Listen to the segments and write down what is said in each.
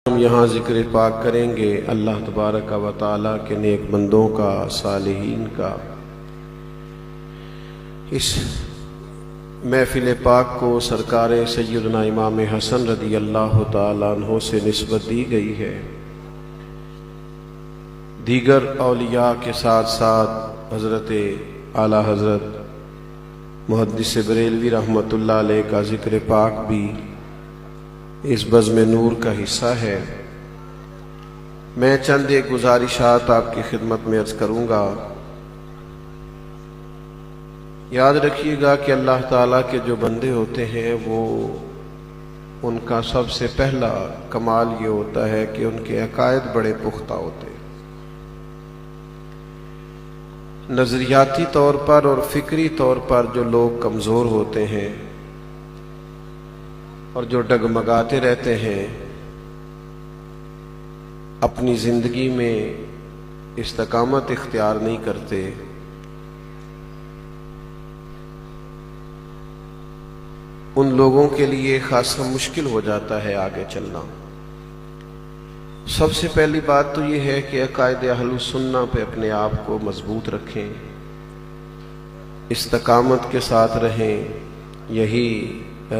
ہم یہاں ذکر پاک کریں گے اللہ تبارک و تعالیٰ کے نیک بندوں کا، صالحین کا۔ اس محفل پاک کو سرکار سیدنا امام حسن رضی اللہ تعالیٰ عنہ سے نسبت دی گئی ہے۔ دیگر اولیاء کے ساتھ ساتھ حضرت اعلیٰ حضرت محدث بریلوی رحمۃ اللہ علیہ کا ذکر پاک بھی اس بزم نور کا حصہ ہے۔ میں چند ایک گزارشات آپ کی خدمت میں عرض کروں گا۔ یاد رکھیے گا کہ اللہ تعالیٰ کے جو بندے ہوتے ہیں وہ ان کا سب سے پہلا کمال یہ ہوتا ہے کہ ان کے عقائد بڑے پختہ ہوتے ہیں۔ نظریاتی طور پر اور فکری طور پر جو لوگ کمزور ہوتے ہیں اور جو ڈگمگاتے رہتے ہیں، اپنی زندگی میں استقامت اختیار نہیں کرتے، ان لوگوں کے لیے خاصا مشکل ہو جاتا ہے آگے چلنا۔ سب سے پہلی بات تو یہ ہے کہ عقائد اہل السنہ پہ اپنے آپ کو مضبوط رکھیں، استقامت کے ساتھ رہیں، یہی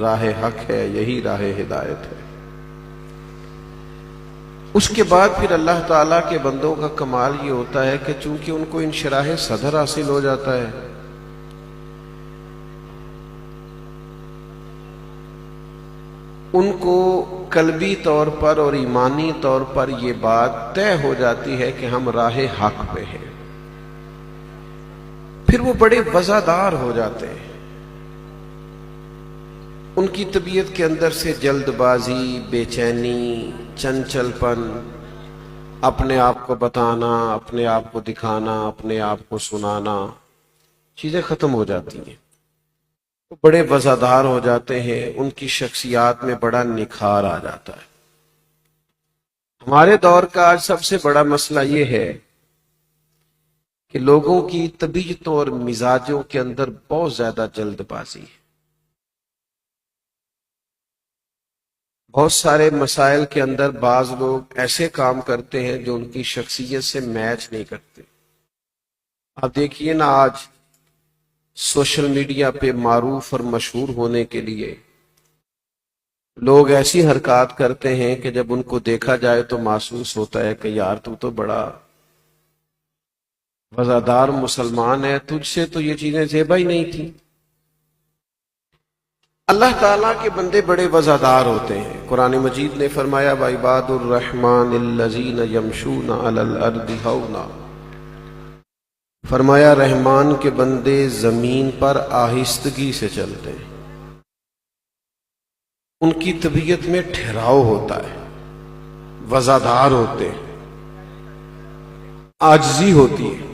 راہ حق ہے، یہی راہ ہدایت ہے۔ اس کے بعد پھر اللہ تعالیٰ کے بندوں کا کمال یہ ہوتا ہے کہ چونکہ ان کو انشراح صدر حاصل ہو جاتا ہے، ان کو قلبی طور پر اور ایمانی طور پر یہ بات طے ہو جاتی ہے کہ ہم راہ حق پہ ہیں، پھر وہ بڑے وزادار ہو جاتے ہیں۔ ان کی طبیعت کے اندر سے جلد بازی، بے چینی، چنچل پن، اپنے آپ کو بتانا، اپنے آپ کو دکھانا، اپنے آپ کو سنانا، چیزیں ختم ہو جاتی ہیں، وہ بڑے وزادار ہو جاتے ہیں، ان کی شخصیات میں بڑا نکھار آ جاتا ہے۔ ہمارے دور کا آج سب سے بڑا مسئلہ یہ ہے کہ لوگوں کی طبیعتوں اور مزاجوں کے اندر بہت زیادہ جلد بازی ہے۔ بہت سارے مسائل کے اندر بعض لوگ ایسے کام کرتے ہیں جو ان کی شخصیت سے میچ نہیں کرتے۔ آپ دیکھیے نا، آج سوشل میڈیا پہ معروف اور مشہور ہونے کے لیے لوگ ایسی حرکات کرتے ہیں کہ جب ان کو دیکھا جائے تو محسوس ہوتا ہے کہ یار تو بڑا وزادار مسلمان ہے، تجھ سے تو یہ چیزیں زیبا ہی نہیں تھیں۔ اللہ تعالیٰ کے بندے بڑے وزادار ہوتے ہیں۔ قرآن مجید نے فرمایا وَعِبَادُ الرَّحْمَنِ الَّذِينَ يَمْشُونَ عَلَى الْأَرْضِ هَوْنًا، فرمایا رحمان کے بندے زمین پر آہستگی سے چلتے ہیں، ان کی طبیعت میں ٹھہراؤ ہوتا ہے، وزادار ہوتے ہیں، عاجزی ہوتی ہے۔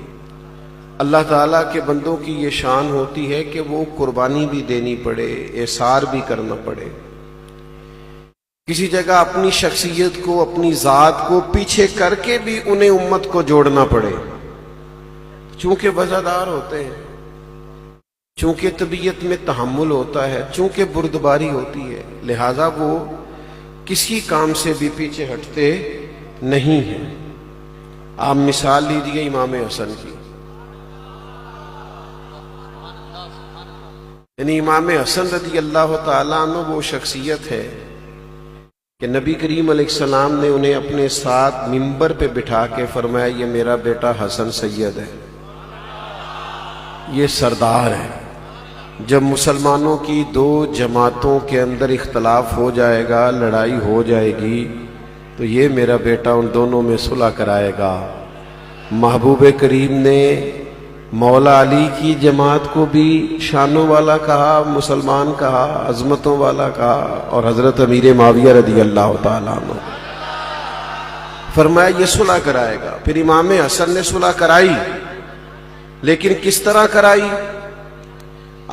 اللہ تعالیٰ کے بندوں کی یہ شان ہوتی ہے کہ وہ قربانی بھی دینی پڑے، احسار بھی کرنا پڑے، کسی جگہ اپنی شخصیت کو، اپنی ذات کو پیچھے کر کے بھی انہیں امت کو جوڑنا پڑے، چونکہ وزادار ہوتے ہیں، چونکہ طبیعت میں تحمل ہوتا ہے، چونکہ بردباری ہوتی ہے، لہذا وہ کسی کام سے بھی پیچھے ہٹتے نہیں ہیں۔ آپ مثال لیجیے امام حسن کی، یعنی امام حسن رضی اللہ تعالیٰ عنہ وہ شخصیت ہے کہ نبی کریم علیہ السلام نے انہیں اپنے ساتھ منبر پہ بٹھا کے فرمایا یہ میرا بیٹا حسن سید ہے، یہ سردار ہے۔ جب مسلمانوں کی دو جماعتوں کے اندر اختلاف ہو جائے گا، لڑائی ہو جائے گی، تو یہ میرا بیٹا ان دونوں میں صلح کرائے گا۔ محبوب کریم نے مولا علی کی جماعت کو بھی شانوں والا کہا، مسلمان کہا، عظمتوں والا کہا، اور حضرت امیر معاویہ رضی اللہ تعالیٰ عنہ فرمایا یہ صلح کرائے گا۔ پھر امام حسن نے صلح کرائی، لیکن کس طرح کرائی؟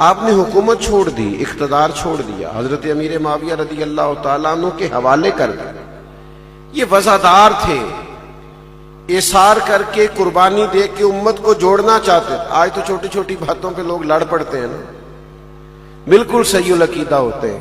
آپ نے حکومت چھوڑ دی، اقتدار چھوڑ دیا، حضرت امیر معاویہ رضی اللہ تعالیٰ عنہ کے حوالے کر دیا۔ یہ وزادار تھے، احسار کر کے، قربانی دے کے امت کو جوڑنا چاہتے تھے۔ آج تو چھوٹی چھوٹی باتوں پہ لوگ لڑ پڑتے ہیں نا، بالکل صحیح العقیدہ ہوتے ہیں،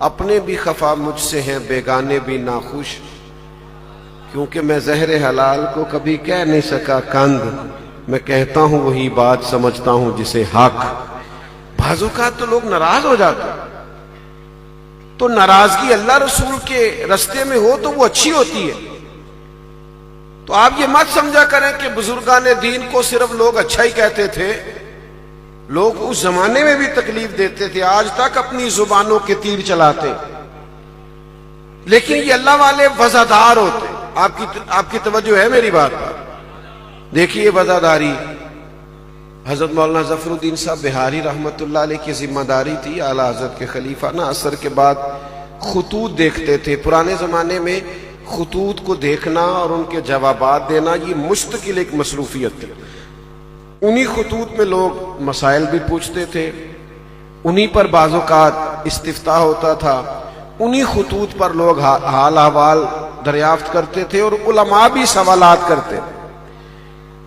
اپنے بھی خفا مجھ سے ہیں بیگانے بھی ناخوش، کیونکہ میں زہر حلال کو کبھی کہہ نہیں سکا کند، میں کہتا ہوں وہی بات سمجھتا ہوں جسے حق۔ بعض اوقات تو لوگ ناراض ہو جاتے، تو ناراضگی اللہ رسول کے رستے میں ہو تو وہ اچھی ہوتی ہے۔ تو آپ یہ مت سمجھا کریں کہ بزرگان دین کو صرف لوگ اچھا ہی کہتے تھے، لوگ اس زمانے میں بھی تکلیف دیتے تھے، آج تک اپنی زبانوں کے تیر چلاتے، لیکن یہ اللہ والے وزادار ہوتے۔ آپ کی توجہ ہے میری بات پر؟ دیکھیے وزاداری حضرت مولانا ظفر الدین صاحب بہاری رحمۃ اللہ علیہ کی ذمہ داری تھی۔ اعلیٰ حضرت کے خلیفہ نا عصر کے بعد خطوط دیکھتے تھے۔ پرانے زمانے میں خطوط کو دیکھنا اور ان کے جوابات دینا یہ مستقل ایک مصروفیت تھی۔ انہی خطوط میں لوگ مسائل بھی پوچھتے تھے، انہی پر بعض اوقات استفتاء ہوتا تھا، انہی خطوط پر لوگ حال احوال دریافت کرتے تھے اور علماء بھی سوالات کرتے تھے۔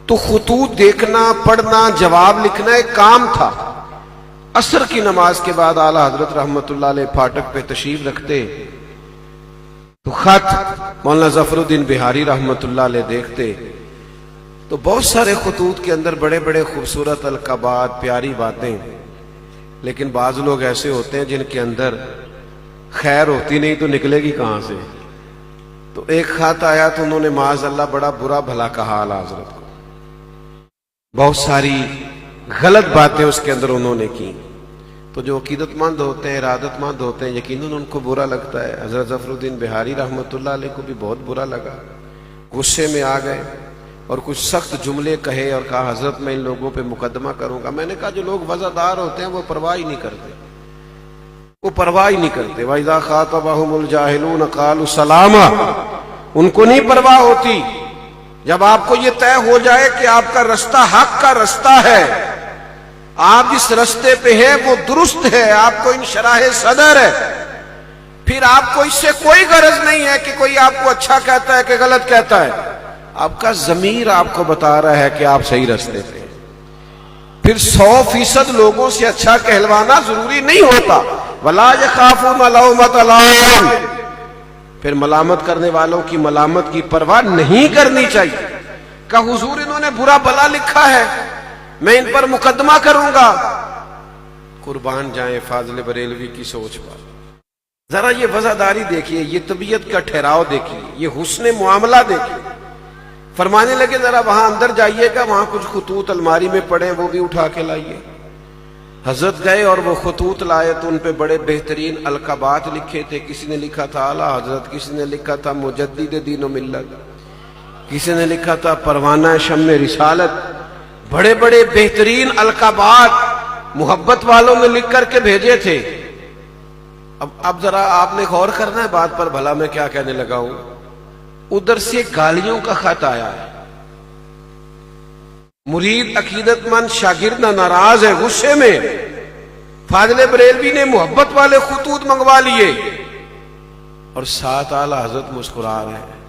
تو خطوط دیکھنا، پڑھنا، جواب لکھنا ایک کام تھا۔ عصر کی نماز کے بعد اعلیٰ حضرت رحمۃ اللہ علیہ پھاٹک پہ تشریف رکھتے تو خط مولانا ظفر الدین بہاری رحمۃ اللہ علیہ دیکھتے تو بہت سارے خطوط کے اندر بڑے بڑے خوبصورت القابات، پیاری باتیں، لیکن بعض لوگ ایسے ہوتے ہیں جن کے اندر خیر ہوتی نہیں تو نکلے گی کہاں سے۔ تو ایک خط آیا تو انہوں نے معاذ اللہ بڑا برا بھلا کہا اعلیٰ حضرت کو، بہت ساری غلط باتیں اس کے اندر انہوں نے کی۔ تو جو عقیدت مند ہوتے ہیں، ارادت مند ہوتے ہیں، یقیناً ان کو برا لگتا ہے۔ حضرت ظفر الدین بہاری رحمۃ اللہ علیہ کو بھی بہت برا لگا، غصے میں آ گئے اور کچھ سخت جملے کہے اور کہا حضرت میں ان لوگوں پہ مقدمہ کروں گا۔ میں نے کہا جو لوگ وزادار ہوتے ہیں وہ پرواہ ہی نہیں کرتے، وہ پرواہ ہی نہیں کرتے۔ وَإِذَا خَاطَبَهُمُ الْجَاهِلُونَ قَالُوا سَلَامًا، ان کو نہیں پرواہ ہوتی۔ جب آپ کو یہ طے ہو جائے کہ آپ کا رستہ حق کا رستہ ہے، آپ جس رستے پہ ہیں وہ درست ہے، آپ کو انشراح صدر ہے، پھر آپ کو اس سے کوئی غرض نہیں ہے کہ کوئی آپ کو اچھا کہتا ہے کہ غلط کہتا ہے۔ آپ کا ضمیر آپ کو بتا رہا ہے کہ آپ صحیح رستے پہ۔ پھر 100% لوگوں سے اچھا کہلوانا ضروری نہیں ہوتا۔ وَلَا يَخَافُونَ لَوْمَةَ لَائِمٍ، پھر ملامت کرنے والوں کی ملامت کی پرواہ نہیں کرنی چاہیے کہ حضور انہوں نے برا بلا لکھا ہے، میں ان پر مقدمہ کروں گا۔ قربان جائیں فاضل بریلوی کی سوچ پر۔ ذرا یہ وزاداری دیکھیے، یہ طبیعت کا ٹھہراؤ دیکھیے، یہ حسن معاملہ دیکھیے۔ فرمانے لگے ذرا وہاں اندر جائیے گا، وہاں کچھ خطوط الماری میں پڑے وہ بھی اٹھا کے لائیے۔ حضرت گئے اور وہ خطوط لائے تو ان پہ بڑے بہترین القابات لکھے تھے۔ کسی نے لکھا تھا اعلیٰ حضرت، کسی نے لکھا تھا مجدد دین و ملت، کسی نے لکھا تھا پروانہ شمع رسالت۔ بڑے بڑے بہترین القابات محبت والوں نے لکھ کر کے بھیجے تھے۔ اب ذرا آپ نے غور کرنا ہے بات پر، بھلا میں کیا کہنے لگا ہوں۔ ادھر سے گالیوں کا خط آیا ہے، مرید عقیدت مند شاگرد ناراض ہے، غصے میں۔ فاضل بریلوی نے محبت والے خطوط منگوا لیے اور ساتھ اعلیٰ حضرت مسکرا رہے ہیں۔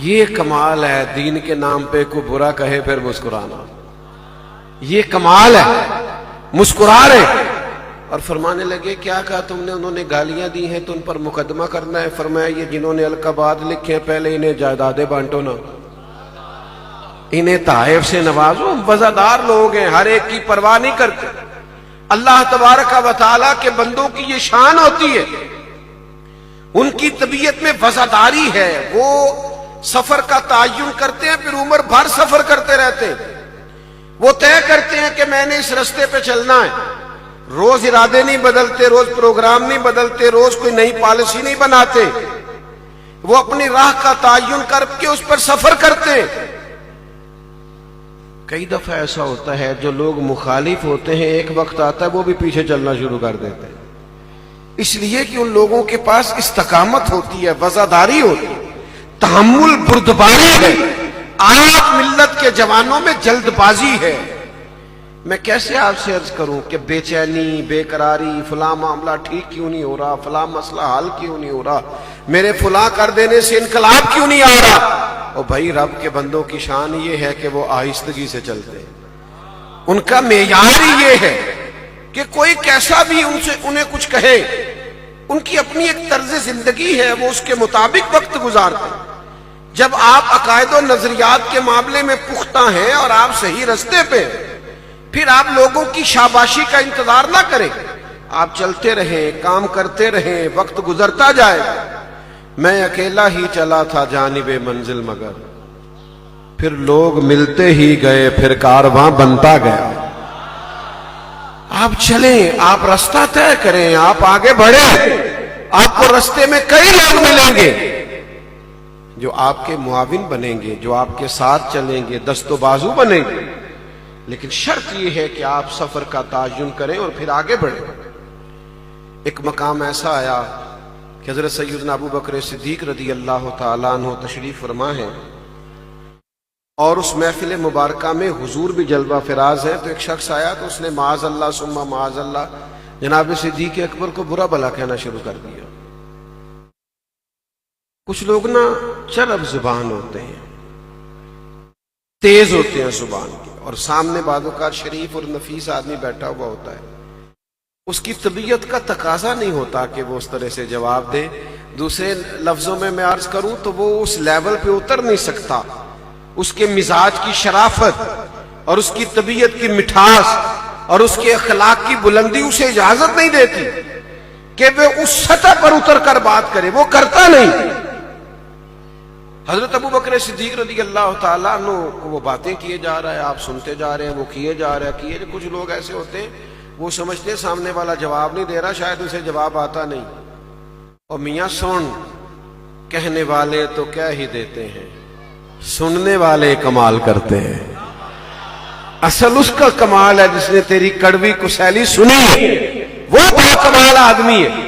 یہ کمال ہے، دین کے نام پہ کوئی برا کہے پھر مسکرانا، یہ کمال ہے، مسکرا رہے۔ اور فرمانے لگے کیا کہا تم نے؟ انہوں نے گالیاں دی ہیں تو ان پر مقدمہ کرنا ہے۔ فرمایا یہ جنہوں نے القابات لکھے ہیں پہلے انہیں جائیدادیں بانٹو نا، انہیں تحائف سے نوازو۔ ہم وزادار لوگ ہیں، ہر ایک کی پرواہ نہیں کرتے۔ اللہ تبارک و تعالیٰ کے بندوں کی یہ شان ہوتی ہے، ان کی طبیعت میں وزاداری ہے۔ وہ سفر کا تعین کرتے ہیں، پھر عمر بھر سفر کرتے رہتے ہیں۔ وہ طے کرتے ہیں کہ میں نے اس رستے پہ چلنا ہے، روز ارادے نہیں بدلتے، روز پروگرام نہیں بدلتے، روز کوئی نئی پالیسی نہیں بناتے۔ وہ اپنی راہ کا تعین کر کے اس پر سفر کرتے ہیں۔ کئی دفعہ ایسا ہوتا ہے جو لوگ مخالف ہوتے ہیں، ایک وقت آتا ہے وہ بھی پیچھے چلنا شروع کر دیتے ہیں، اس لیے کہ ان لوگوں کے پاس استقامت ہوتی ہے، وزاداری ہوتی ہے، تحمل، بردباری ہے۔ آپ ملت کے جوانوں میں جلد بازی ہے۔ میں کیسے آپ سے عرض کروں کہ بے چینی، بے قراری، فلاں معاملہ ٹھیک کیوں نہیں ہو رہا، فلاں مسئلہ حل کیوں نہیں ہو رہا، میرے فلاں کر دینے سے انقلاب کیوں نہیں آ رہا۔ اور بھائی رب کے بندوں کی شان یہ ہے کہ وہ آہستگی سے چلتے ہیں، ان کا معیار ہی یہ ہے کہ کوئی کیسا بھی انہیں کچھ کہے ان کی اپنی ایک طرز زندگی ہے، وہ اس کے مطابق وقت گزارتے ہیں۔ جب آپ عقائد و نظریات کے معاملے میں پختہ ہیں اور آپ صحیح رستے پہ، پھر آپ لوگوں کی شاباشی کا انتظار نہ کریں، آپ چلتے رہیں، کام کرتے رہیں، وقت گزرتا جائے۔ میں اکیلا ہی چلا تھا جانب منزل مگر، پھر لوگ ملتے ہی گئے، پھر کارواں بنتا گیا۔ آپ چلیں، آپ رستہ طے کریں، آپ آگے بڑھیں، آپ کو رستے میں کئی لوگ ملیں گے جو آپ کے معاون بنیں گے، جو آپ کے ساتھ چلیں گے، دست و بازو بنیں گے، لیکن شرط یہ ہے کہ آپ سفر کا تعین کریں اور پھر آگے بڑھیں۔ ایک مقام ایسا آیا کہ حضرت سیدنا ابو بکر صدیق رضی اللہ تعالیٰ عنہ تشریف فرما ہے، اور اس محفل مبارکہ میں حضور بھی جلوہ فراز ہے۔ تو ایک شخص آیا تو اس نے معاذ اللہ ثم معاذ اللہ جناب صدیق اکبر کو برا بھلا کہنا شروع کر دیا۔ کچھ لوگ نا چرب زبان ہوتے ہیں، تیز ہوتے ہیں زبان کے، اور سامنے بعض اوقات شریف اور نفیس آدمی بیٹھا ہوا ہوتا ہے، اس کی طبیعت کا تقاضا نہیں ہوتا کہ وہ اس طرح سے جواب دے۔ دوسرے لفظوں میں عرض کروں تو وہ اس لیول پہ اتر نہیں سکتا، اس کے مزاج کی شرافت اور اس کی طبیعت کی مٹھاس اور اس کے اخلاق کی بلندی اسے اجازت نہیں دیتی کہ وہ اس سطح پر اتر کر بات کرے، وہ کرتا نہیں۔ حضرت ابو بکر صدیق رضی اللہ تعالیٰ عنہ کو وہ باتیں کیے جا رہا ہے، آپ سنتے جا رہے ہیں، وہ کیے جا رہے ہیں۔ کچھ لوگ ایسے ہوتے ہیں وہ سمجھتے ہیں سامنے والا جواب نہیں دے رہا، شاید اسے جواب آتا نہیں، اور میاں سن، کہنے والے تو کہہ ہی دیتے ہیں، سننے والے کمال کرتے ہیں۔ اصل اس کا کمال ہے جس نے تیری کڑوی کسیلی سنی، وہ بڑا کمال آدمی ہے۔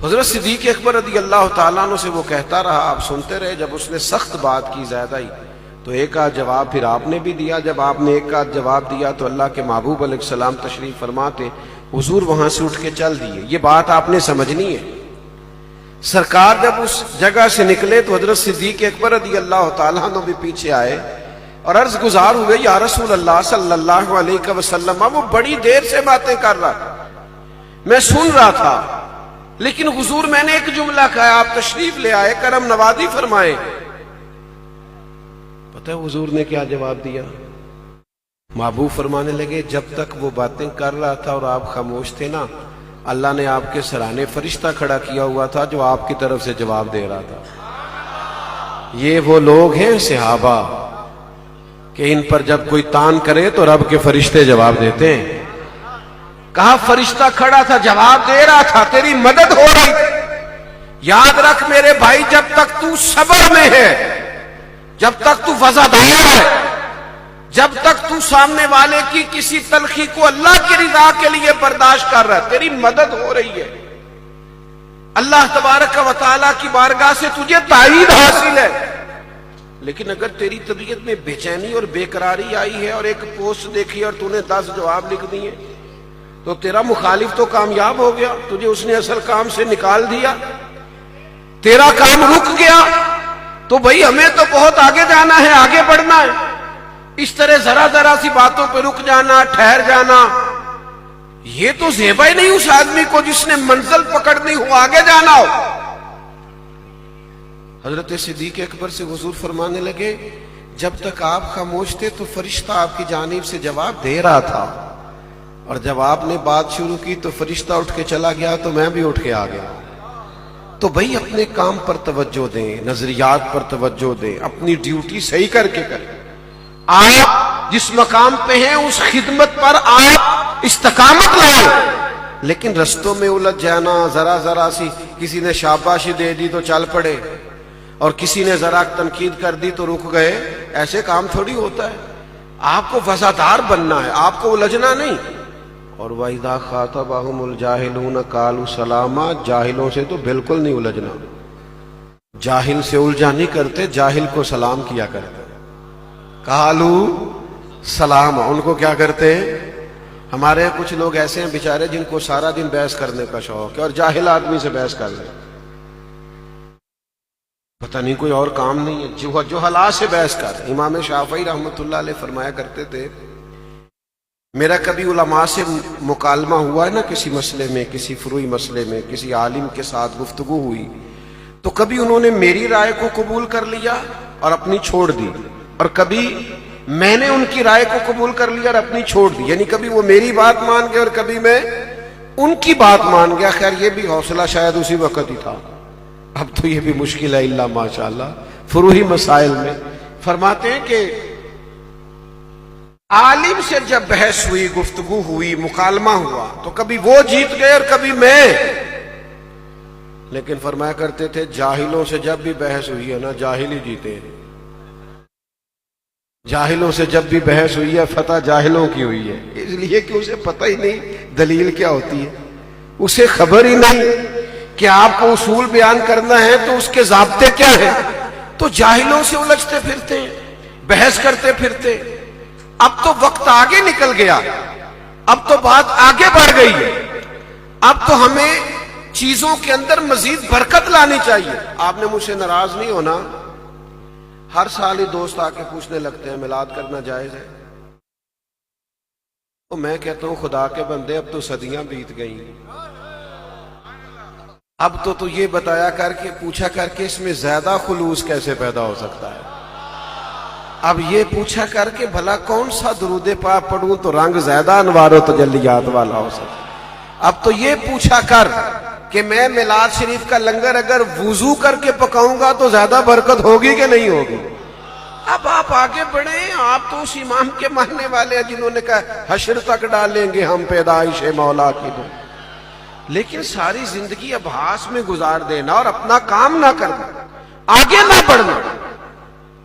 حضرت صدیق اکبر رضی اللہ تعالیٰ عنہ سے وہ کہتا رہا، آپ سنتے رہے۔ جب اس نے سخت بات کی زیادہ ہی تو ایک آدھ جواب پھر آپ نے بھی دیا۔ جب آپ نے ایک آدھ جواب دیا تو اللہ کے محبوب علیہ السلام تشریف فرماتے، حضور وہاں سے اٹھ کے چل دیے۔ یہ بات آپ نے سمجھنی ہے۔ سرکار جب اس جگہ سے نکلے تو حضرت صدیق اکبر رضی اللہ تعالیٰ عنہ بھی پیچھے آئے اور عرض گزار ہوئے، یا رسول اللہ صلی اللہ علیہ وسلم، وہ بڑی دیر سے باتیں کر رہا تھا، میں سن رہا تھا، لیکن حضور میں نے ایک جملہ کہا، آپ تشریف لے آئے، کرم نوازی فرمائے۔ پتہ ہے حضور نے کیا جواب دیا؟ محبوب فرمانے لگے، جب تک وہ باتیں کر رہا تھا اور آپ خاموش تھے نا، اللہ نے آپ کے سرانے فرشتہ کھڑا کیا ہوا تھا جو آپ کی طرف سے جواب دے رہا تھا۔ یہ وہ لوگ ہیں صحابہ کہ ان پر جب کوئی تان کرے تو رب کے فرشتے جواب دیتے ہیں۔ کہا فرشتہ کھڑا تھا، جواب دے رہا تھا، تیری مدد ہو رہی تھی۔ یاد رکھ میرے بھائی، جب تک تو صبر میں ہے، جب تک تو وفادار ہے، جب تک تو سامنے والے کی کسی تلخی کو اللہ کی رضا کے لیے برداشت کر رہا ہے، تیری مدد ہو رہی ہے۔ اللہ تبارک و تعالیٰ کی بارگاہ سے تجھے تائید حاصل ہے۔ لیکن اگر تیری طبیعت میں بے چینی اور بے قراری آئی ہے اور ایک پوسٹ دیکھی اور تو نے 10 جواب لکھ دیے، تو تیرا مخالف تو کامیاب ہو گیا، تجھے اس نے اصل کام سے نکال دیا، تیرا کام رک گیا۔ تو بھئی ہمیں تو بہت آگے جانا ہے، آگے بڑھنا ہے۔ اس طرح ذرا ذرا سی باتوں پہ رک جانا، ٹھہر جانا، یہ تو زیبا ہی نہیں اس آدمی کو جس نے منزل پکڑنی ہو، آگے جانا ہو۔ حضرت صدیق اکبر سے حضور فرمانے لگے، جب تک آپ خاموش تھے تو فرشتہ آپ کی جانب سے جواب دے رہا تھا، اور جب آپ نے بات شروع کی تو فرشتہ اٹھ کے چلا گیا تو میں بھی اٹھ کے آ گیا۔ تو بھئی اپنے کام پر توجہ دیں، نظریات پر توجہ دیں، اپنی ڈیوٹی صحیح کر کے کریں۔ آپ جس مقام پہ ہیں اس خدمت پر آپ استقامت لائیں، لیکن رستوں میں الجھ جانا، ذرا ذرا سی کسی نے شاباشی دے دی تو چل پڑے، اور کسی نے ذرا تنقید کر دی تو رک گئے، ایسے کام تھوڑی ہوتا ہے۔ آپ کو وفادار بننا ہے، آپ کو الجھنا نہیں۔ اور وَإِذَا خَاطَبَهُمُ الْجَاهِلُونَ قَالُوا سَلَامًا، جاہلوں سے تو بالکل نہیں الجھنا، جاہل سے الجھا نہیں کرتے، جاہل کو سلام کیا کرتے۔ قَالُوا سَلَامًا، ان کو کیا کرتے ہیں؟ ہمارے یہاں کچھ لوگ ایسے ہیں بیچارے جن کو سارا دن بحث کرنے کا شوق ہے، اور جاہل آدمی سے بحث کر لیں، پتہ نہیں کوئی اور کام نہیں ہے، جو حالات سے بحث کر۔ امام شافعی رحمۃ اللہ علیہ فرمایا کرتے تھے، میرا کبھی علماء سے مکالمہ ہوا ہے نا کسی مسئلے میں، کسی فروعی مسئلے میں، کسی عالم کے ساتھ گفتگو ہوئی، تو کبھی انہوں نے میری رائے کو قبول کر لیا اور اپنی چھوڑ دی، اور کبھی میں نے ان کی رائے کو قبول کر لیا اور اپنی چھوڑ دی، یعنی کبھی وہ میری بات مان گئے اور کبھی میں ان کی بات مان گیا۔ خیر یہ بھی حوصلہ شاید اسی وقت ہی تھا، اب تو یہ بھی مشکل ہے الا ماشاءاللہ فروعی مسائل میں۔ فرماتے ہیں کہ عالم سے جب بحث ہوئی، گفتگو ہوئی، مکالمہ ہوا، تو کبھی وہ جیت گئے اور کبھی میں، لیکن فرمایا کرتے تھے جاہلوں سے جب بھی بحث ہوئی ہے نا جاہل ہی جیتے ہیں، جاہلوں سے جب بھی بحث ہوئی ہے فتح جاہلوں کی ہوئی ہے، اس لیے کہ اسے پتہ ہی نہیں دلیل کیا ہوتی ہے، اسے خبر ہی نہیں کہ آپ کو اصول بیان کرنا ہے تو اس کے ضابطے کیا ہیں، تو جاہلوں سے الجھتے پھرتے ہیں، بحث کرتے پھرتے۔ اب تو وقت آگے نکل گیا، اب تو بات آگے بڑھ گئی ہے، اب تو ہمیں چیزوں کے اندر مزید برکت لانی چاہیے۔ آپ نے مجھ سے ناراض نہیں ہونا، ہر سال ہی دوست آ کے پوچھنے لگتے ہیں میلاد کرنا جائز ہے، تو میں کہتا ہوں خدا کے بندے اب تو صدیاں بیت گئیں، اب تو یہ بتایا کر کے پوچھا کر کے اس میں زیادہ خلوص کیسے پیدا ہو سکتا ہے، اب یہ پوچھا کر کے بھلا کون سا درود پاک پڑھوں تو رنگ زیادہ انوار و تجلیات والا ہو سکتا ہے، اب تو یہ پوچھا کر کہ میں میلاد شریف کا لنگر اگر وضو کر کے پکاؤں گا تو زیادہ برکت ہوگی کہ نہیں ہوگی۔ اب آپ آگے بڑھیں، آپ تو اس امام کے ماننے والے ہیں جنہوں نے کہا حشر تک ڈالیں گے ہم پیدائش مولا کی دو، لیکن ساری زندگی ابحاث میں گزار دینا اور اپنا کام نہ کرنا، آگے نہ بڑھنا،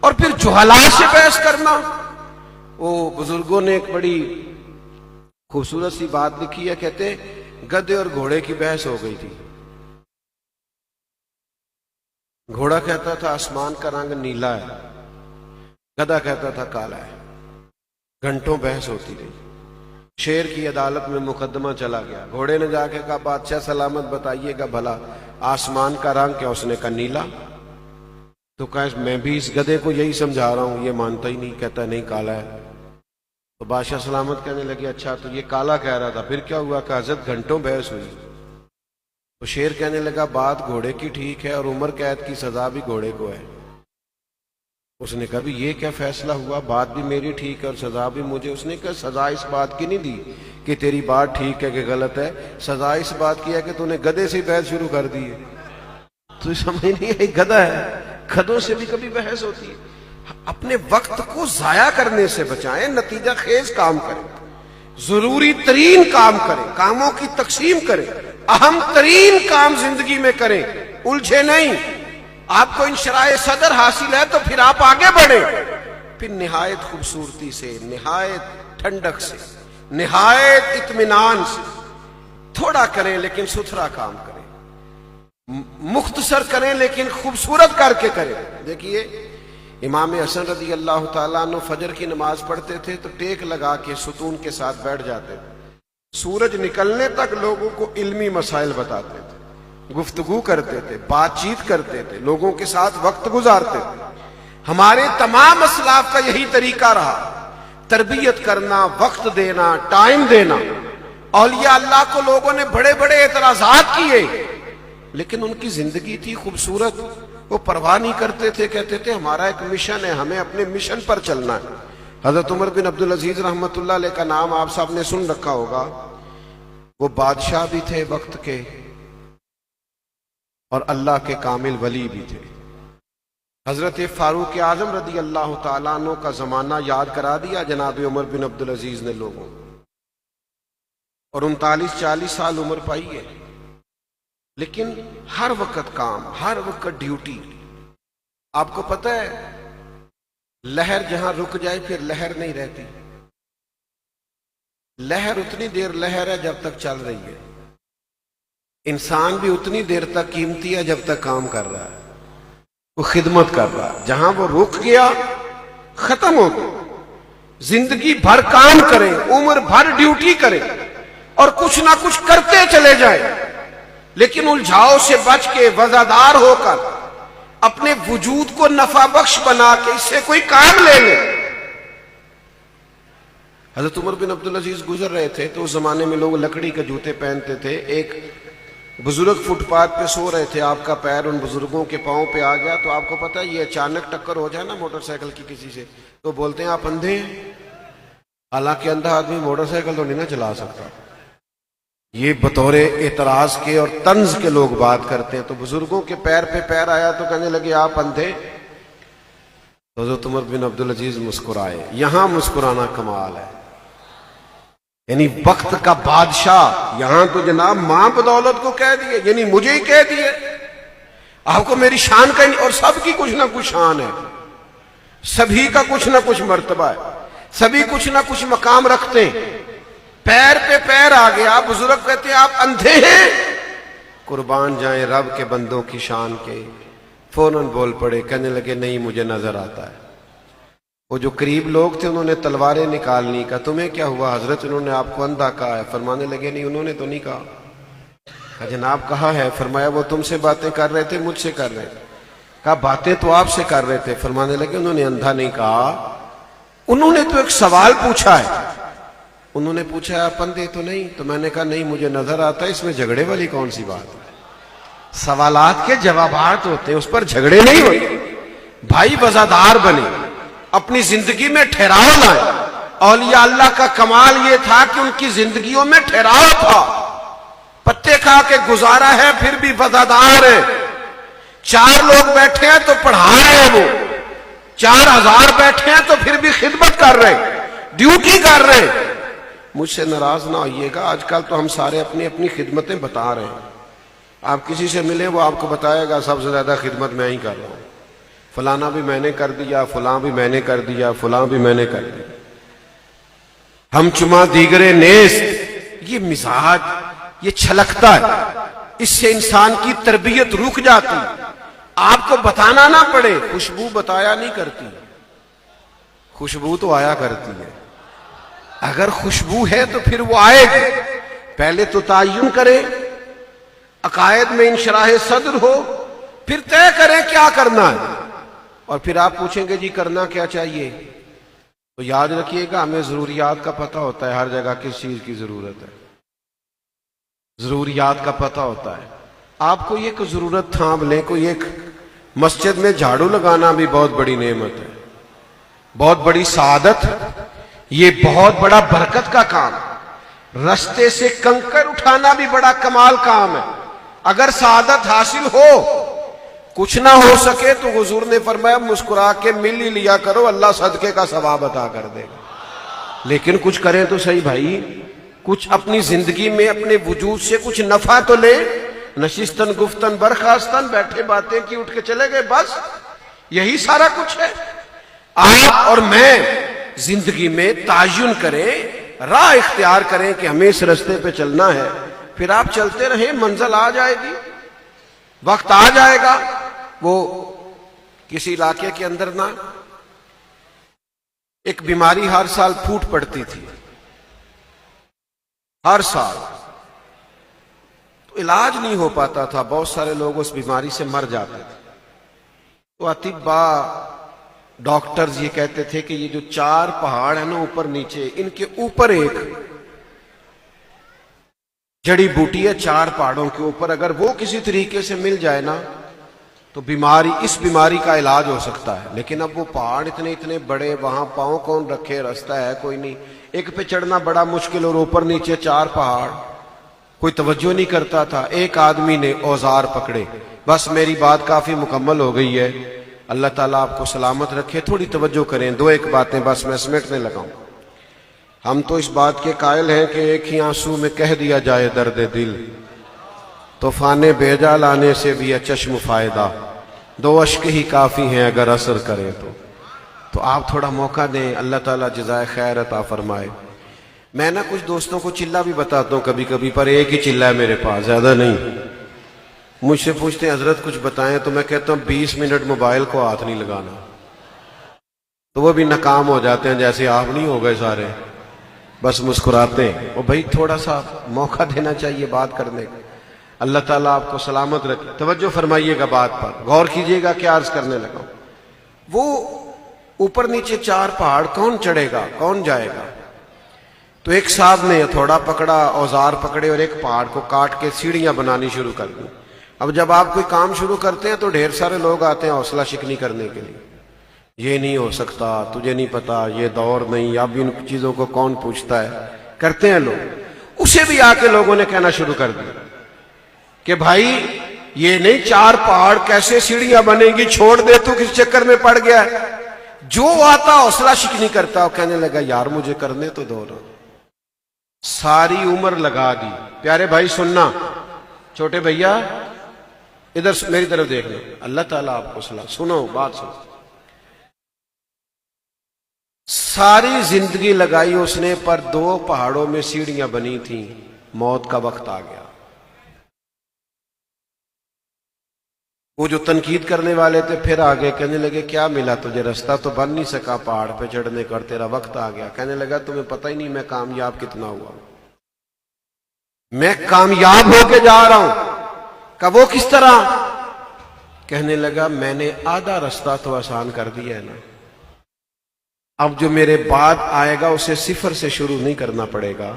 اور پھر جہلاء سے بحث کرنا۔ وہ بزرگوں نے ایک بڑی خوبصورت سی بات لکھی ہے، کہتے گدھے اور گھوڑے کی بحث ہو گئی تھی، گھوڑا کہتا تھا آسمان کا رنگ نیلا ہے، گدھا کہتا تھا کالا ہے، گھنٹوں بحث ہوتی رہی، شیر کی عدالت میں مقدمہ چلا گیا، گھوڑے نے جا کے کہا بادشاہ سلامت بتائیے گا بھلا آسمان کا رنگ کیا، اس نے کہا نیلا، تو کہا میں بھی اس گدھے کو یہی سمجھا رہا ہوں، یہ مانتا ہی نہیں، کہتا نہیں کالا ہے، تو بادشاہ سلامت کہنے لگے اچھا تو یہ کالا کہہ رہا تھا، پھر کیا ہوا، کہ حضرت گھنٹوں بحث ہوئی، تو شیر کہنے لگا بات گھوڑے کی ٹھیک ہے اور عمر قید کی سزا بھی گھوڑے کو ہے، اس نے کہا بھی یہ کیا فیصلہ ہوا، بات بھی میری ٹھیک ہے اور سزا بھی مجھے، اس نے کہا سزا اس بات کی نہیں دی کہ تیری بات ٹھیک ہے کہ غلط ہے، سزا اس بات کی ہے کہ تو نے گدھے سے بحث شروع کر دی ہے، تو سمجھ نہیں آئی، گدھا ہے، گدھوں سے بھی کبھی بحث ہوتی ہے۔ اپنے وقت کو ضائع کرنے سے بچائیں، نتیجہ خیز کام کریں، ضروری ترین کام کریں، کاموں کی تقسیم کریں، اہم ترین کام زندگی میں کریں، الجھے نہیں۔ آپ کو انشراح صدر حاصل ہے تو پھر آپ آگے بڑھیں، پھر نہایت خوبصورتی سے، نہایت ٹھنڈک سے، نہایت اطمینان سے تھوڑا کریں لیکن ستھرا کام کریں، مختصر کریں لیکن خوبصورت کر کے کریں۔ دیکھیے امام حسن رضی اللہ تعالیٰ عنہ فجر کی نماز پڑھتے تھے تو ٹیک لگا کے ستون کے ساتھ بیٹھ جاتے تھے، سورج نکلنے تک لوگوں کو علمی مسائل بتاتے تھے، گفتگو کرتے تھے، بات چیت کرتے تھے، لوگوں کے ساتھ وقت گزارتے تھے۔ ہمارے تمام اسلاف کا یہی طریقہ رہا، تربیت کرنا، وقت دینا، ٹائم دینا۔ اولیاء اللہ کو لوگوں نے بڑے بڑے اعتراضات کیے لیکن ان کی زندگی تھی خوبصورت، وہ پرواہ نہیں کرتے تھے، کہتے تھے ہمارا ایک مشن ہے، ہمیں اپنے مشن پر چلنا ہے۔ حضرت عمر بن عبدالعزیز رحمۃ اللہ علیہ کا نام آپ سب نے سن رکھا ہوگا، وہ بادشاہ بھی تھے وقت کے اور اللہ کے کامل ولی بھی تھے۔ حضرت فاروق اعظم رضی اللہ تعالیٰ عنہ کا زمانہ یاد کرا دیا جناب عمر بن عبدالعزیز نے لوگوں، اور 39-40 سال عمر پائی ہے، لیکن ہر وقت کام، ہر وقت ڈیوٹی۔ آپ کو پتہ ہے لہر جہاں رک جائے پھر لہر نہیں رہتی، لہر اتنی دیر لہر ہے جب تک چل رہی ہے، انسان بھی اتنی دیر تک قیمتی ہے جب تک کام کر رہا ہے، وہ خدمت کر رہا ہے۔ جہاں وہ رک گیا ختم ہو گیا۔ زندگی بھر کام کریں، عمر بھر ڈیوٹی کریں اور کچھ نہ کچھ کرتے چلے جائیں، لیکن الجھاؤ سے بچ کے وزادار ہو کر اپنے وجود کو نفع بخش بنا کے اس سے کوئی کام لے لیں۔ حضرت عمر بن عبدالعزیز گزر رہے تھے تو اس زمانے میں لوگ لکڑی کے جوتے پہنتے تھے. ایک بزرگ فٹ پاتھ پہ سو رہے تھے, آپ کا پیر ان بزرگوں کے پاؤں پہ آ گیا. تو آپ کو پتا یہ اچانک ٹکر ہو جائے نا موٹر سائیکل کی کسی سے تو بولتے ہیں آپ اندھے ہیں. حالانکہ اندھا آدمی موٹر سائیکل تو نہیں نہ چلا سکتا. یہ بطور اعتراض کے اور طنز کے لوگ بات کرتے ہیں. تو بزرگوں کے پیر پہ پیر آیا تو کہنے لگے آپ اندھے. تو حضرت عمر بن عبدالعزیز مسکرائے. یہاں مسکرانا کمال ہے. یعنی وقت کا بادشاہ یہاں تو جناب ماں بدولت کو کہہ دیے, یعنی مجھے ہی کہہ دیے. آپ کو میری شان کا اور سب کی کچھ نہ کچھ شان ہے, سبھی کا کچھ نہ کچھ مرتبہ ہے, سبھی کچھ نہ کچھ مقام رکھتے ہیں. پیر پہ پیر آ گیا, بزرگ کہتے ہیں آپ اندھے ہیں. قربان جائیں رب کے بندوں کی شان کے. فوراً بول پڑے, کہنے لگے نہیں مجھے نظر آتا ہے. وہ جو قریب لوگ تھے انہوں نے تلواریں نکالنی. کا تمہیں کیا ہوا حضرت, انہوں نے آپ کو اندھا کہا ہے. فرمانے لگے نہیں انہوں نے تو نہیں کہا. کہا جناب کہا ہے. فرمایا وہ تم سے باتیں کر رہے تھے مجھ سے کر رہے تھے. کہا باتیں تو آپ سے کر رہے تھے. فرمانے لگے انہوں نے اندھا نہیں کہا, انہوں نے تو ایک سوال پوچھا ہے. انہوں نے پوچھا آپ اندھے تو نہیں. تو میں نے کہا نہیں مجھے نظر آتا ہے. اس میں جھگڑے والی کون سی بات ہے؟ سوالات کے جوابات ہوتے ہیں, اس پر جھگڑے نہیں ہوتے. بھائی وزادار بنے, اپنی زندگی میں ٹھہراؤ لائیں. اولیاء اللہ کا کمال یہ تھا کہ ان کی زندگیوں میں ٹھہراؤ تھا. پتے کھا کے گزارا ہے پھر بھی وزادار ہے. 4 لوگ بیٹھے ہیں تو پڑھا رہے ہیں, وہ 4000 بیٹھے ہیں تو پھر بھی خدمت کر رہے ہیں, ڈیوٹی کر رہے ہیں. مجھ سے ناراض نہ ہوئیے گا, آج کل تو ہم سارے اپنی اپنی خدمتیں بتا رہے ہیں. آپ کسی سے ملیں وہ آپ کو بتائے گا سب سے زیادہ خدمت میں ہی کر رہا ہوں, فلانا بھی میں نے کر دیا, فلاں بھی میں نے کر دیا, فلاں بھی میں نے کر دیا. ہم چما دیگرے نیست, یہ مزاج یہ چھلکتا ہے. اس سے انسان کی تربیت رک جاتی. آپ کو بتانا نہ پڑے. خوشبو بتایا نہیں کرتی, خوشبو تو آیا کرتی ہے. اگر خوشبو ہے تو پھر وہ آئے گی. پہلے تو تعین کرے, عقائد میں انشراح صدر ہو, پھر طے کریں کیا کرنا ہے. اور پھر آپ پوچھیں گے جی کرنا کیا چاہیے, تو یاد رکھیے گا ہمیں ضروریات کا پتہ ہوتا ہے, ہر جگہ کس چیز کی ضرورت ہے, ضروریات کا پتہ ہوتا ہے. آپ کو یہ ضرورت تھام لیں, کوئی ایک مسجد میں جھاڑو لگانا بھی بہت بڑی نعمت ہے, بہت بڑی سعادت, یہ بہت بڑا برکت کا کام. رستے سے کنکر اٹھانا بھی بڑا کمال کام ہے. اگر سعادت حاصل ہو, کچھ نہ ہو سکے تو حضور نے فرمایا مسکرا کے مل ہی لیا کرو, اللہ صدقے کا ثواب عطا کر دے گا. لیکن کچھ کریں تو صحیح بھائی, کچھ اپنی زندگی میں اپنے وجود سے کچھ نفع تو لے. نشستن گفتن برخاستن, بیٹھے باتیں کی اٹھ کے چلے گئے, بس یہی سارا کچھ ہے. آپ اور میں زندگی میں تعین کریں, راہ اختیار کریں کہ ہمیں اس رستے پہ چلنا ہے. پھر آپ چلتے رہیں, منزل آ جائے گی, وقت آ جائے گا. وہ کسی علاقے کے اندر نا ایک بیماری ہر سال پھوٹ پڑتی تھی, ہر سال. تو علاج نہیں ہو پاتا تھا, بہت سارے لوگ اس بیماری سے مر جاتے تھے. تو اطباء ڈاکٹرز یہ کہتے تھے کہ یہ جو 4 پہاڑ ہیں نا اوپر نیچے, ان کے اوپر ایک جڑی بوٹی ہے 4 پہاڑوں کے اوپر, اگر وہ کسی طریقے سے مل جائے نا تو اس بیماری کا علاج ہو سکتا ہے. لیکن اب وہ پہاڑ اتنے بڑے, وہاں پاؤں کون رکھے, راستہ ہے کوئی نہیں, ایک پہ چڑھنا بڑا مشکل, اور اوپر نیچے 4 پہاڑ. کوئی توجہ نہیں کرتا تھا. ایک آدمی نے اوزار پکڑے, بس میری بات کافی مکمل ہو گئی ہے, اللہ تعالیٰ آپ کو سلامت رکھے. تھوڑی توجہ کریں, 2-1 باتیں بس میں سمیٹنے لگا ہوں. ہم تو اس بات کے قائل ہیں کہ ایک ہی آنسو میں کہہ دیا جائے درد دل, طوفان بیجا لانے سے بھی ہے چشم فائدہ, 2 اشک ہی کافی ہیں اگر اثر کرے تو آپ تھوڑا موقع دیں, اللہ تعالیٰ جزائے خیر عطا فرمائے. میں نا کچھ دوستوں کو چلہ بھی بتاتا ہوں کبھی کبھی, پر ایک ہی چلہ ہے میرے پاس, زیادہ نہیں. مجھ سے پوچھتے ہیں حضرت کچھ بتائیں, تو میں کہتا ہوں 20 منٹ موبائل کو ہاتھ نہیں لگانا. تو وہ بھی ناکام ہو جاتے ہیں, جیسے آپ نہیں ہو گئے سارے, بس مسکراتے ہیں. وہ بھائی تھوڑا سا موقع دینا چاہیے بات کرنے کا. اللہ تعالیٰ آپ کو سلامت رکھے. توجہ فرمائیے گا بات پر, غور کیجئے گا کیا عرض کرنے لگا. وہ اوپر نیچے 4 پہاڑ کون چڑھے گا, کون جائے گا؟ تو ایک صاحب نے ہتھوڑا پکڑا، اوزار پکڑے اور ایک پہاڑ کو کاٹ کے سیڑھیاں بنانی شروع کر دی۔ اب جب آپ کوئی کام شروع کرتے ہیں تو ڈھیر سارے لوگ آتے ہیں حوصلہ شکنی کرنے کے لیے، یہ نہیں ہو سکتا، تجھے نہیں پتا، یہ دور نہیں، اب ان چیزوں کو کون پوچھتا ہے، کرتے ہیں لوگ۔ اسے بھی آ کے لوگوں نے کہنا شروع کر دیا کہ بھائی یہ نہیں 4 پہاڑ کیسے سیڑھیاں بنیں گی، چھوڑ دے، تو کس چکر میں پڑ گیا ہے۔ جو آتا حوصلہ شکنی کرتا، وہ کہنے لگا یار مجھے کرنے تو دو نا۔ ساری عمر لگا دی۔ پیارے بھائی سننا، چھوٹے بھیا ادھر میری طرف دیکھنا، اللہ تعالیٰ آپ کو صلاح، سنو بات سنو۔ ساری زندگی لگائی اس نے، پر 2 پہاڑوں میں سیڑھیاں بنی تھیں، موت کا وقت آ گیا۔ وہ جو تنقید کرنے والے تھے پھر آگے کہنے لگے کیا ملا تجھے، رستہ تو بن نہیں سکا پہاڑ پہ چڑھنے کا، تیرا وقت آ گیا۔ کہنے لگا تمہیں پتہ ہی نہیں میں کامیاب کتنا ہوا، میں کامیاب ہو کے جا رہا ہوں۔ کہ وہ کس طرح؟ کہنے لگا میں نے آدھا رستہ تو آسان کر دیا ہے نا، اب جو میرے بعد آئے گا اسے 0 سے شروع نہیں کرنا پڑے گا،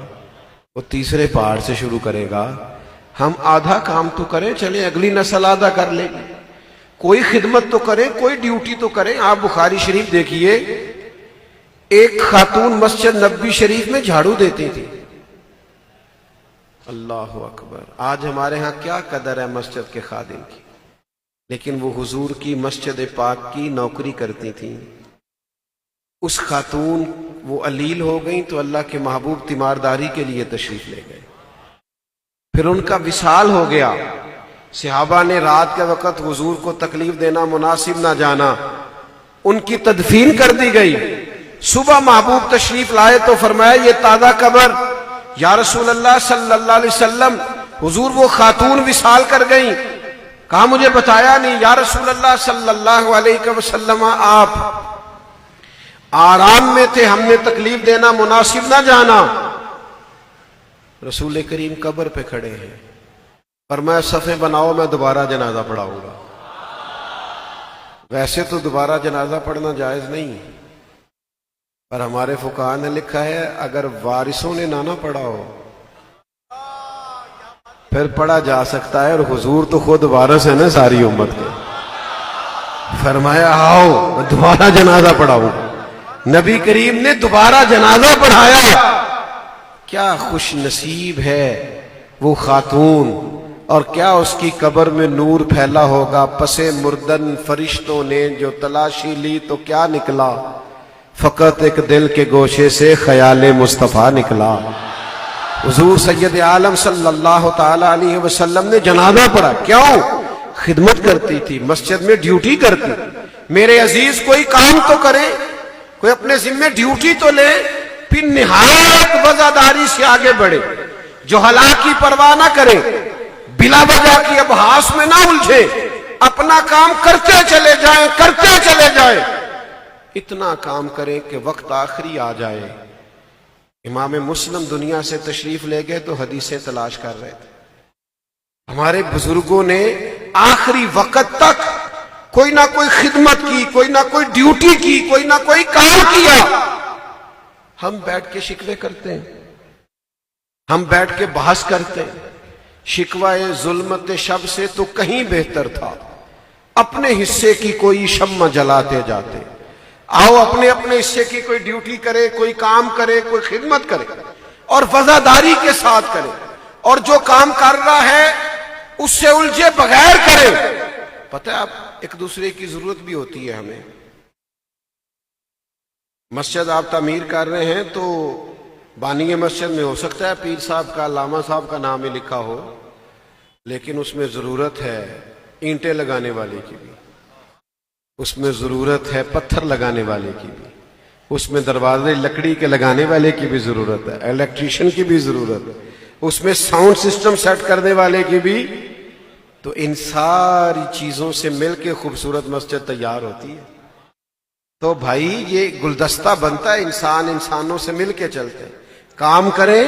وہ تیسرے پہاڑ سے شروع کرے گا۔ ہم آدھا کام تو کریں، چلیں اگلی نسل آدھا کر لے گی، کوئی خدمت تو کریں، کوئی ڈیوٹی تو کریں۔ آپ بخاری شریف دیکھیے، ایک خاتون مسجد نبوی شریف میں جھاڑو دیتی تھی۔ اللہ اکبر! آج ہمارے ہاں کیا قدر ہے مسجد کے خادم کی، لیکن وہ حضور کی مسجد پاک کی نوکری کرتی تھیں۔ اس خاتون وہ علیل ہو گئیں تو اللہ کے محبوب تیمارداری کے لیے تشریف لے گئے، پھر ان کا وصال ہو گیا۔ صحابہ نے رات کے وقت حضور کو تکلیف دینا مناسب نہ جانا، ان کی تدفین کر دی گئی۔ صبح محبوب تشریف لائے تو فرمایا یہ تازہ قبر، یا رسول اللہ صلی اللہ علیہ وسلم حضور وہ خاتون وصال کر گئیں، کہا مجھے بتایا نہیں۔ یا رسول اللہ صلی اللہ علیہ وسلم آپ آرام میں تھے، ہم نے تکلیف دینا مناسب نہ جانا۔ رسول کریم قبر پہ کھڑے ہیں، فرمایا صفیں بناؤ میں دوبارہ جنازہ پڑھاؤں گا۔ ویسے تو دوبارہ جنازہ پڑھنا جائز نہیں، پر ہمارے فقہاء نے لکھا ہے اگر وارثوں نے نہ پڑھا ہو پھر پڑھا جا سکتا ہے، اور حضور تو خود وارث ہے نا ساری امت کے۔ فرمایا آؤ میں دوبارہ جنازہ پڑھاؤں۔ نبی کریم نے دوبارہ جنازہ پڑھایا۔ کیا خوش نصیب ہے وہ خاتون، اور کیا اس کی قبر میں نور پھیلا ہوگا۔ پس مردن فرشتوں نے جو تلاشی لی تو کیا نکلا، فقط ایک دل کے گوشے سے خیال مصطفیٰ نکلا۔ حضور سید عالم صلی اللہ تعالی علیہ وسلم نے جنازہ پڑھا، کیوں؟ خدمت کرتی تھی، مسجد میں ڈیوٹی کرتی۔ میرے عزیز کوئی کام تو کرے، کوئی اپنے ذمہ ڈیوٹی تو لے، پھر نہایت وزاداری سے آگے بڑھے، جو ہلاک کی پرواہ نہ کرے، بلا وجہ کی ابحاث میں نہ الجھے، اپنا کام کرتے چلے جائیں، کرتے چلے جائیں، اتنا کام کریں کہ وقت آخری آ جائے۔ امام مسلم دنیا سے تشریف لے گئے تو حدیثیں تلاش کر رہے تھے۔ ہمارے بزرگوں نے آخری وقت تک کوئی نہ کوئی خدمت کی، کوئی نہ کوئی ڈیوٹی کی، کوئی نہ کوئی کام کیا۔ ہم بیٹھ کے شکوے کرتے ہیں، ہم بیٹھ کے بحث کرتے ہیں۔ شکوائے ظلمت شب سے تو کہیں بہتر تھا اپنے حصے کی کوئی شمع جلاتے جاتے۔ آؤ اپنے اپنے حصے کی کوئی ڈیوٹی کرے، کوئی کام کرے، کوئی خدمت کرے، اور وفاداری کے ساتھ کرے، اور جو کام کر رہا ہے اس سے الجھے بغیر کرے۔ پتہ ہے آپ ایک دوسرے کی ضرورت بھی ہوتی ہے ہمیں۔ مسجد آپ تعمیر کر رہے ہیں تو بانی مسجد میں ہو سکتا ہے پیر صاحب کا، علامہ صاحب کا نام ہی لکھا ہو، لیکن اس میں ضرورت ہے اینٹیں لگانے والے کی بھی، اس میں ضرورت ہے پتھر لگانے والے کی بھی، اس میں دروازے لکڑی کے لگانے والے کی بھی ضرورت ہے، الیکٹریشین کی بھی ضرورت ہے، اس میں ساؤنڈ سسٹم سیٹ کرنے والے کی بھی۔ تو ان ساری چیزوں سے مل کے خوبصورت مسجد تیار ہوتی ہے۔ تو بھائی یہ گلدستہ بنتا ہے، انسان انسانوں سے مل کے چلتے ہیں، کام کریں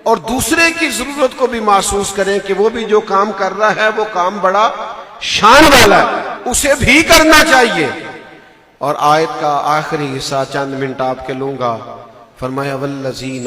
اور دوسرے کی ضرورت کو بھی محسوس کریں کہ وہ بھی جو کام کر رہا ہے وہ کام بڑا شان والا ہے، اسے بھی کرنا چاہیے۔ اور آیت کا آخری حصہ چند منٹ آپ کے لوں گا۔ فرمایا والذین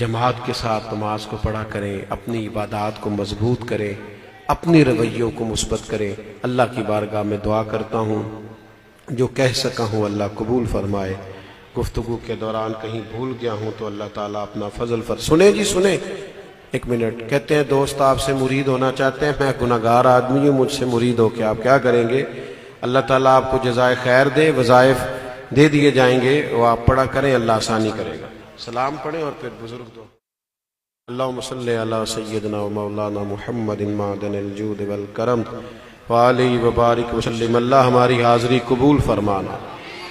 جماعت کے ساتھ نماز کو پڑھا کریں، اپنی عبادات کو مضبوط کریں، اپنی رویوں کو مثبت کریں۔ اللہ کی بارگاہ میں دعا کرتا ہوں جو کہہ سکا ہوں اللہ قبول فرمائے، گفتگو کے دوران کہیں بھول گیا ہوں تو اللہ تعالیٰ اپنا فضل سنیں جی سنیں، ایک منٹ۔ کہتے ہیں دوست آپ سے مرید ہونا چاہتے ہیں، میں گناہگار آدمی ہوں، مجھ سے مرید ہو کے آپ کیا کریں گے؟ اللہ تعالیٰ آپ کو جزائے خیر دے، وظائف دے دیے جائیں گے، وہ آپ پڑھا کریں، اللہ آسانی کرے گا۔ سلام پڑھیں اور پھر بزرگ دو۔ اللہم صلی علی سیدنا و مولانا محمد معدن الجود والکرم وآلہ وبارک وسلم۔ اللہ ہماری حاضری قبول فرمانا،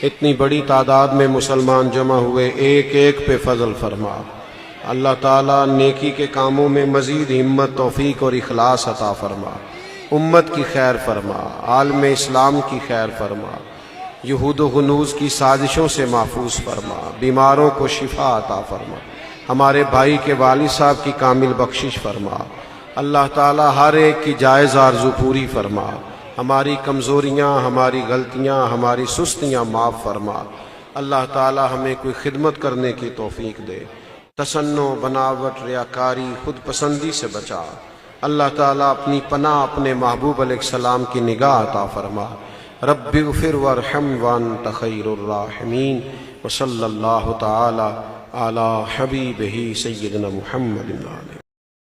اتنی بڑی تعداد میں مسلمان جمع ہوئے، ایک ایک پہ فضل فرما۔ اللہ تعالیٰ نیکی کے کاموں میں مزید ہمت، توفیق اور اخلاص عطا فرما، امت کی خیر فرما، عالم اسلام کی خیر فرما، یہود و غنوز کی سازشوں سے محفوظ فرما، بیماروں کو شفا عطا فرما، ہمارے بھائی کے والد صاحب کی کامل بخشش فرما۔ اللہ تعالیٰ ہر ایک کی جائز آرزو پوری فرما، ہماری کمزوریاں، ہماری غلطیاں، ہماری سستیاں معاف فرما۔ اللہ تعالیٰ ہمیں کوئی خدمت کرنے کی توفیق دے، تصنع، بناوٹ، ریاکاری، خود پسندی سے بچا۔ اللہ تعالیٰ اپنی پناہ اپنے محبوب علیہ السلام کی نگاہ عطا فرما۔ رب اغفر وارحم وانت خیر الراحمین، وصلی اللہ تعالی علی حبیبہ سیدنا محمد۔